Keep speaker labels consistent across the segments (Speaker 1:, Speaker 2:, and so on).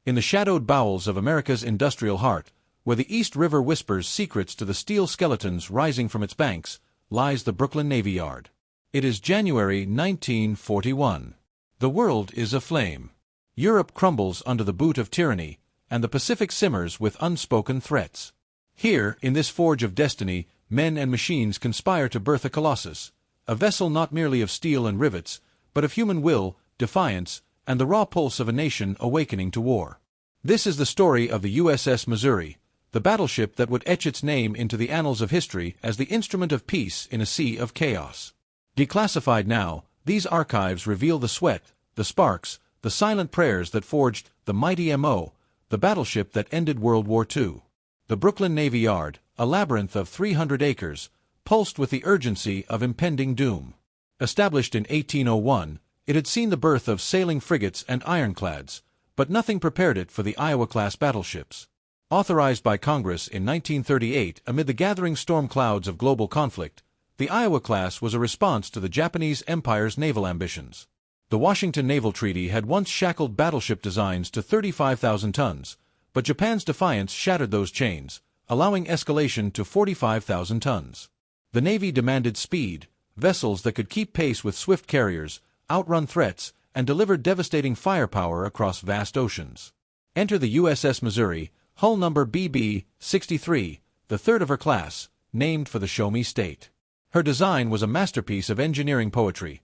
Speaker 1: In the shadowed bowels of America's industrial heart, where the East River whispers secrets to the steel skeletons rising from its banks, lies the Brooklyn Navy Yard. It is January 1941. The world is aflame. Europe crumbles under the boot of tyranny, and the Pacific simmers with unspoken threats. Here, in this forge of destiny, men and machines conspire to birth a colossus, a vessel not merely of steel and rivets, but of human will, defiance, and the raw pulse of a nation awakening to war. This is the story of the USS Missouri, the battleship that would etch its name into the annals of history as the instrument of peace in a sea of chaos. Declassified now, these archives reveal the sweat, the sparks, the silent prayers that forged the mighty MO, the battleship that ended World War II. The Brooklyn Navy Yard, a labyrinth of 300 acres, pulsed with the urgency of impending doom. Established in 1801, it had seen the birth of sailing frigates and ironclads, but nothing prepared it for the Iowa-class battleships. Authorized by Congress in 1938 amid the gathering storm clouds of global conflict, the Iowa class was a response to the Japanese Empire's naval ambitions. The Washington Naval Treaty had once shackled battleship designs to 35,000 tons, but Japan's defiance shattered those chains, allowing escalation to 45,000 tons. The Navy demanded speed, vessels that could keep pace with swift carriers, outrun threats, and deliver devastating firepower across vast oceans. Enter the USS Missouri, hull number BB-63, the third of her class, named for the Show Me State. Her design was a masterpiece of engineering poetry.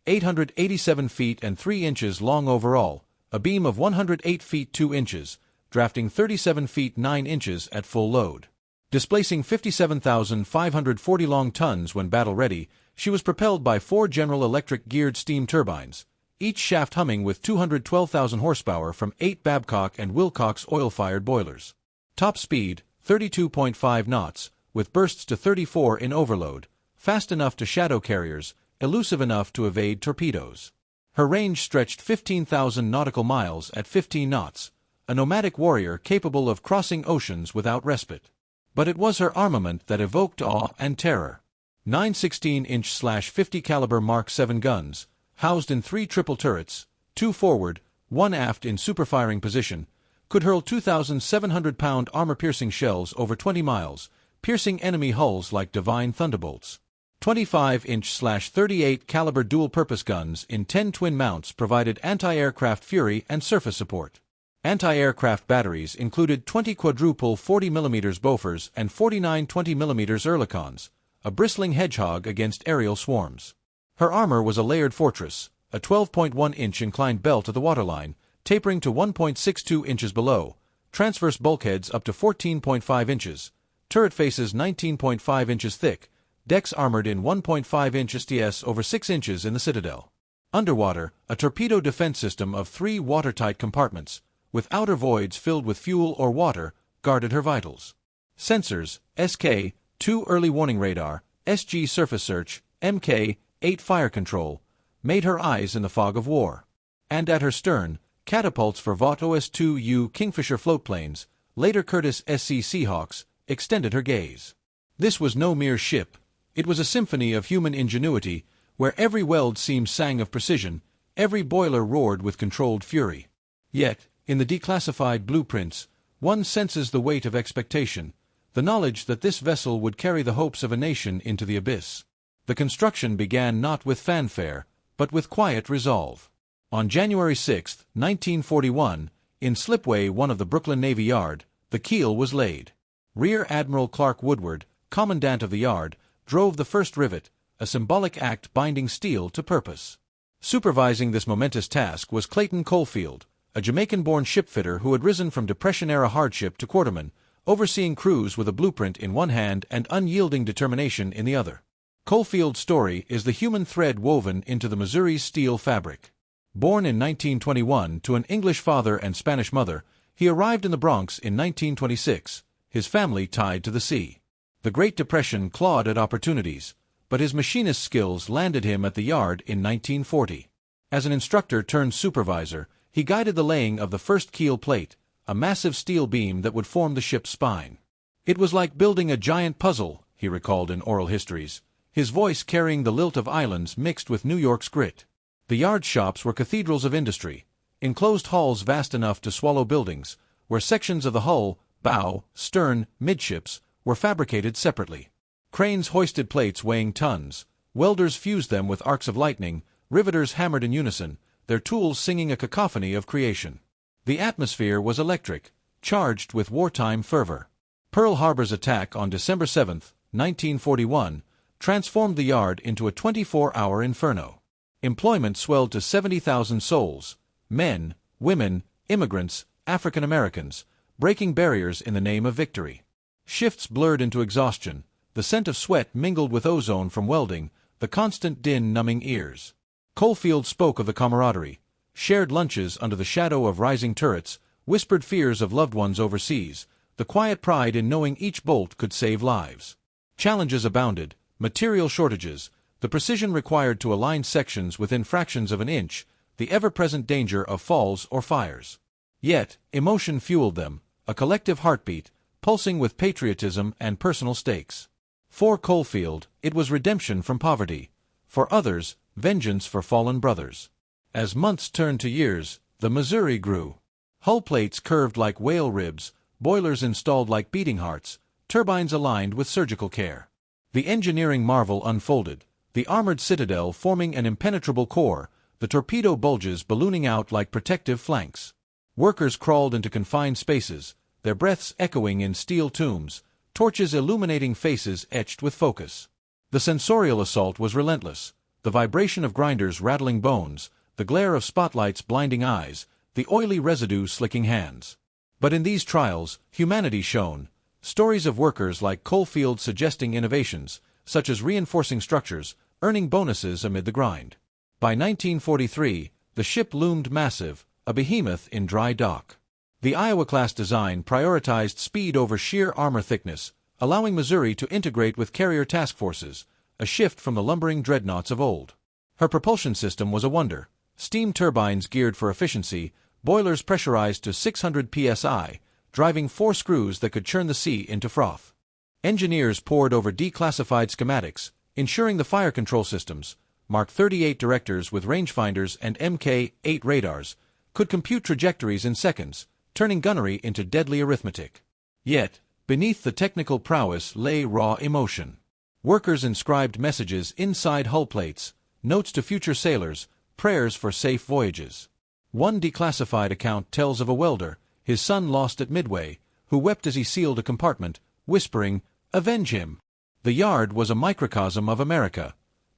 Speaker 1: 887 feet and 3 inches long overall, a beam of 108 feet 2 inches, drafting 37 feet 9 inches at full load. Displacing 57,540 long tons when battle-ready, she was propelled by 4 General Electric geared steam turbines, each shaft humming with 212,000 horsepower from 8 Babcock and Wilcox oil-fired boilers. Top speed, 32.5 knots, with bursts to 34 in overload, fast enough to shadow carriers, elusive enough to evade torpedoes. Her range stretched 15,000 nautical miles at 15 knots, a nomadic warrior capable of crossing oceans without respite. But it was her armament that evoked awe and terror. 9 16-inch/50 caliber Mark 7 guns, housed in 3 triple turrets, 2 forward, 1 aft in superfiring position, could hurl 2,700-pound armor-piercing shells over 20 miles, piercing enemy hulls like divine thunderbolts. 25-inch/38 caliber dual-purpose guns in 10 twin mounts provided anti-aircraft fury and surface support. Anti-aircraft batteries included 20 quadruple 40mm Bofors and 49 20mm Oerlikons, a bristling hedgehog against aerial swarms. Her armor was a layered fortress, a 12.1-inch inclined belt at the waterline, tapering to 1.62 inches below, transverse bulkheads up to 14.5 inches, turret faces 19.5 inches thick, decks armored in 1.5 inch STS over 6 inches in the citadel. Underwater, a torpedo defense system of 3 watertight compartments, with outer voids filled with fuel or water, guarded her vitals. Sensors, SK, 2 early warning radar, SG surface search, MK, 8 fire control, made her eyes in the fog of war. And at her stern, catapults for Vought OS-2U Kingfisher floatplanes, later Curtiss SC Seahawks, extended her gaze. This was no mere ship. It was a symphony of human ingenuity, where every weld seam sang of precision, every boiler roared with controlled fury. Yet, in the declassified blueprints, one senses the weight of expectation, the knowledge that this vessel would carry the hopes of a nation into the abyss. The construction began not with fanfare, but with quiet resolve. On January 6, 1941, in Slipway 1 of the Brooklyn Navy Yard, the keel was laid. Rear Admiral Clark Woodward, commandant of the yard, drove the first rivet, a symbolic act binding steel to purpose. Supervising this momentous task was Clayton Coalfield, a Jamaican-born shipfitter who had risen from Depression-era hardship to quarterman, overseeing crews with a blueprint in one hand and unyielding determination in the other. Coalfield's story is the human thread woven into the Missouri's steel fabric. Born in 1921 to an English father and Spanish mother, he arrived in the Bronx in 1926, his family tied to the sea. The Great Depression clawed at opportunities, but his machinist skills landed him at the yard in 1940. As an instructor turned supervisor, he guided the laying of the first keel plate, a massive steel beam that would form the ship's spine. It was like building a giant puzzle, he recalled in oral histories, his voice carrying the lilt of islands mixed with New York's grit. The yard shops were cathedrals of industry. enclosed halls vast enough to swallow buildings, where sections of the hull, bow, stern, midships, were fabricated separately. Cranes hoisted plates weighing tons, welders fused them with arcs of lightning, riveters hammered in unison, their tools singing a cacophony of creation. The atmosphere was electric, charged with wartime fervor. Pearl Harbor's attack on December 7, 1941, transformed the yard into a 24-hour inferno. Employment swelled to 70,000 souls, men, women, immigrants, African Americans, breaking barriers in the name of victory. Shifts blurred into exhaustion, the scent of sweat mingled with ozone from welding, the constant din numbing ears. Coalfield spoke of the camaraderie, shared lunches under the shadow of rising turrets, whispered fears of loved ones overseas, the quiet pride in knowing each bolt could save lives. Challenges abounded, material shortages, the precision required to align sections within fractions of an inch, the ever-present danger of falls or fires. Yet, emotion fueled them, a collective heartbeat, pulsing with patriotism and personal stakes. For Coalfield, it was redemption from poverty. For others, vengeance for fallen brothers. As months turned to years, the Missouri grew. Hull plates curved like whale ribs, boilers installed like beating hearts, turbines aligned with surgical care. The engineering marvel unfolded, the armored citadel forming an impenetrable core, the torpedo bulges ballooning out like protective flanks. Workers crawled into confined spaces, their breaths echoing in steel tombs, torches illuminating faces etched with focus. The sensorial assault was relentless, the vibration of grinders rattling bones, the glare of spotlights blinding eyes, the oily residue slicking hands. But in these trials, humanity shone, stories of workers like Coalfield suggesting innovations, such as reinforcing structures, earning bonuses amid the grind. By 1943, the ship loomed massive, a behemoth in dry dock. The Iowa-class design prioritized speed over sheer armor thickness, allowing Missouri to integrate with carrier task forces, a shift from the lumbering dreadnoughts of old. Her propulsion system was a wonder, steam turbines geared for efficiency, boilers pressurized to 600 psi, driving 4 screws that could churn the sea into froth. Engineers pored over declassified schematics, ensuring the fire control systems, Mark 38 directors with rangefinders and Mk-8 radars, could compute trajectories in seconds, turning gunnery into deadly arithmetic. Yet, beneath the technical prowess lay raw emotion. Workers inscribed messages inside hull plates, notes to future sailors, prayers for safe voyages. One declassified account tells of a welder, his son lost at Midway, who wept as he sealed a compartment, whispering, "Avenge him." The yard was a microcosm of America.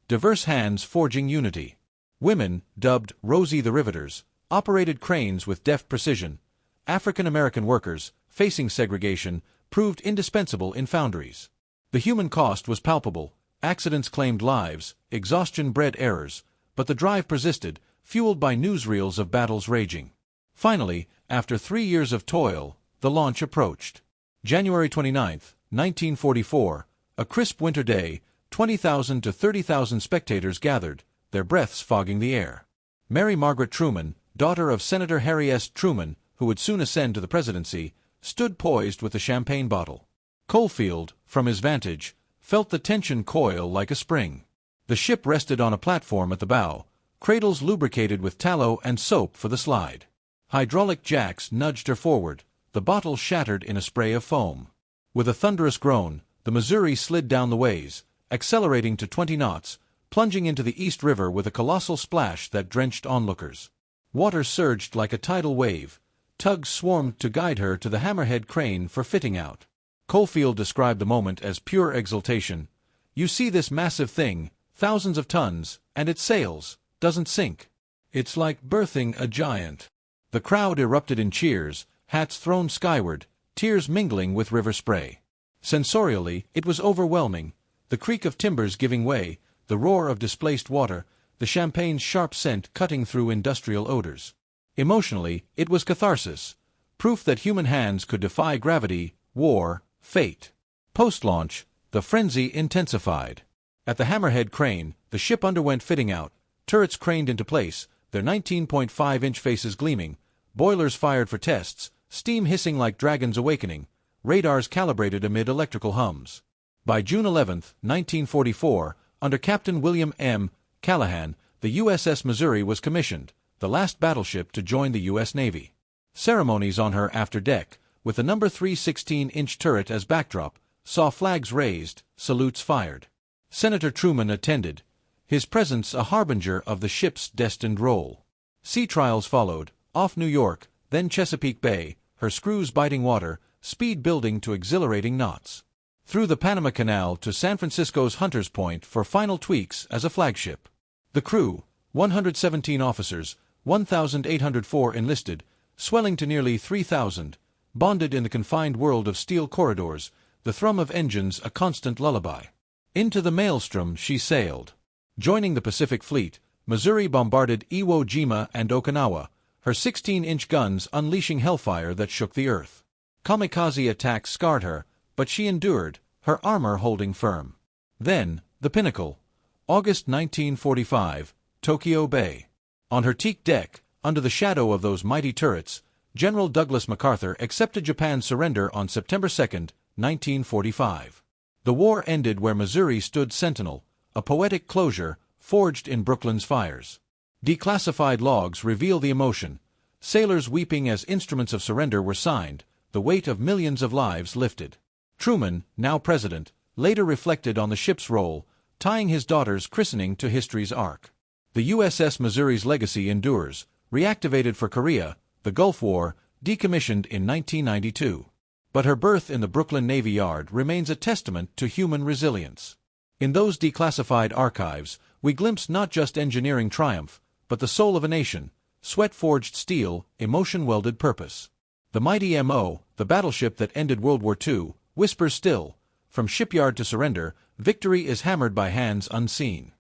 Speaker 1: Diverse hands forging unity. Women, dubbed Rosie the Riveters, operated cranes with deft precision. African American workers, facing segregation, proved indispensable in foundries. The human cost was palpable, accidents claimed lives, exhaustion bred errors, but the drive persisted, fueled by newsreels of battles raging. Finally, after 3 years of toil, the launch approached. January 29, 1944, a crisp winter day, 20,000 to 30,000 spectators gathered, their breaths fogging the air. Mary Margaret Truman, daughter of Senator Harry S. Truman, who would soon ascend to the presidency, stood poised with a champagne bottle. Coalfield, from his vantage, felt the tension coil like a spring. The ship rested on a platform at the bow, cradles lubricated with tallow and soap for the slide. Hydraulic jacks nudged her forward, the bottle shattered in a spray of foam. With a thunderous groan, the Missouri slid down the ways, accelerating to 20 knots, plunging into the East River with a colossal splash that drenched onlookers. Water surged like a tidal wave. Tugs swarmed to guide her to the hammerhead crane for fitting out. Coalfield described the moment as pure exultation. "You see this massive thing, thousands of tons, and it sails, doesn't sink. It's like birthing a giant." The crowd erupted in cheers, hats thrown skyward, tears mingling with river spray. Sensorially, it was overwhelming, the creak of timbers giving way, the roar of displaced water, the champagne's sharp scent cutting through industrial odors. Emotionally, it was catharsis, proof that human hands could defy gravity, war, fate. Post-launch, the frenzy intensified. At the hammerhead crane, the ship underwent fitting out, turrets craned into place, their 19.5-inch faces gleaming, boilers fired for tests, steam hissing like dragons awakening, radars calibrated amid electrical hums. By June 11, 1944, under Captain William M. Callahan, the USS Missouri was commissioned, the last battleship to join the U.S. Navy. Ceremonies on her after deck, with the number 3 16-inch turret as backdrop, saw flags raised, salutes fired. Senator Truman attended, his presence a harbinger of the ship's destined role. Sea trials followed, off New York, then Chesapeake Bay, her screws biting water, speed building to exhilarating knots. Through the Panama Canal to San Francisco's Hunters Point for final tweaks as a flagship. The crew, 117 officers, 1,804 enlisted, swelling to nearly 3,000, bonded in the confined world of steel corridors, the thrum of engines a constant lullaby. Into the maelstrom she sailed. Joining the Pacific Fleet, Missouri bombarded Iwo Jima and Okinawa, her 16-inch guns unleashing hellfire that shook the earth. Kamikaze attacks scarred her, but she endured, her armor holding firm. Then, the pinnacle. August 1945, Tokyo Bay. On her teak deck, under the shadow of those mighty turrets, General Douglas MacArthur accepted Japan's surrender on September 2, 1945. The war ended where Missouri stood sentinel, a poetic closure forged in Brooklyn's fires. Declassified logs reveal the emotion, sailors weeping as instruments of surrender were signed, the weight of millions of lives lifted. Truman, now president, later reflected on the ship's role, tying his daughter's christening to history's arc. The USS Missouri's legacy endures, reactivated for Korea, the Gulf War, decommissioned in 1992. But her berth in the Brooklyn Navy Yard remains a testament to human resilience. In those declassified archives, we glimpse not just engineering triumph, but the soul of a nation, sweat-forged steel, emotion-welded purpose. The mighty M.O., the battleship that ended World War II, whispers still, from shipyard to surrender, victory is hammered by hands unseen.